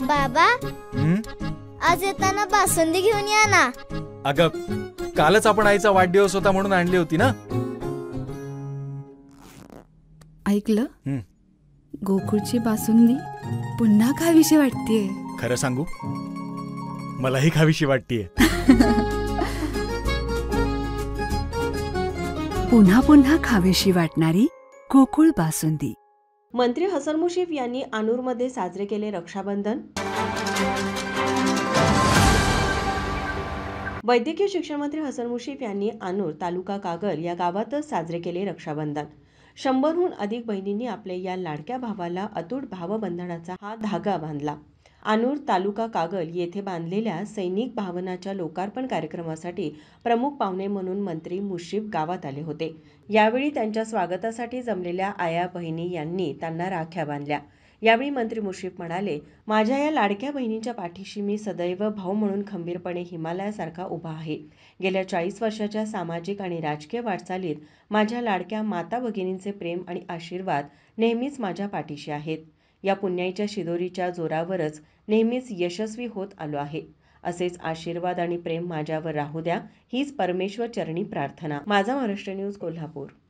बाबा, हं? आज येताना बासुंदी घेऊन या ना. अगं, कालच आपण आईचा वाढदिवस होता म्हणून आणली होती ना. ऐकलं? हं. गोकुळची बासुंदी पुन्हा खावीशी वाटतेय. खरं सांगू, मलाही खावीशी वाटतीये. पुन्हा पुन्हा खावीशी वाटणारी गोकुळ बासुंदी. मंत्री हसन मुश्रीफ यांनी अनूरमध्ये साजरे केले रक्षाबंधन. वैद्यकीय शिक्षण मंत्री हसन मुश्रीफ यांनी अनूर तालुका कागल या गावातच साजरे केले रक्षाबंधन. 100हून अधिक बहिणींनी आपल्या या लाडक्या भावाला अतूट भावबंधनाचा हा धागा बांधला. अनूर तालुका कागल येथे बांधलेल्या सैनिक भावनाच्या लोकार्पण कार्यक्रमासाठी प्रमुख पाहुणे म्हणून मंत्री मुश्रीफ गावात आले होते. यावेळी त्यांच्या स्वागतासाठी जमलेल्या आया बहिणी यांनी त्यांना राख्या बांधल्या. यावेळी मंत्री मुश्रीफ म्हणाले, माझ्या या लाडक्या बहिणींच्या पाठीशी मी सदैव भाऊ म्हणून खंबीरपणे हिमालयासारखा उभा आहे. गेल्या 40 वर्षाच्या सामाजिक आणि राजकीय वाटचालीत माझ्या लाडक्या माता भगिनींचे प्रेम आणि आशीर्वाद नेहमीच माझ्या पाठीशी आहेत. या पुण्याईच्या शिदोरीच्या जोरावरच नेहमीच यशस्वी होत आलो आहे. असेच आशीर्वाद आणि प्रेम माझ्यावर राहू द्या, हीच परमेश्वर चरणी प्रार्थना. माझा महाराष्ट्र न्यूज, कोल्हापूर.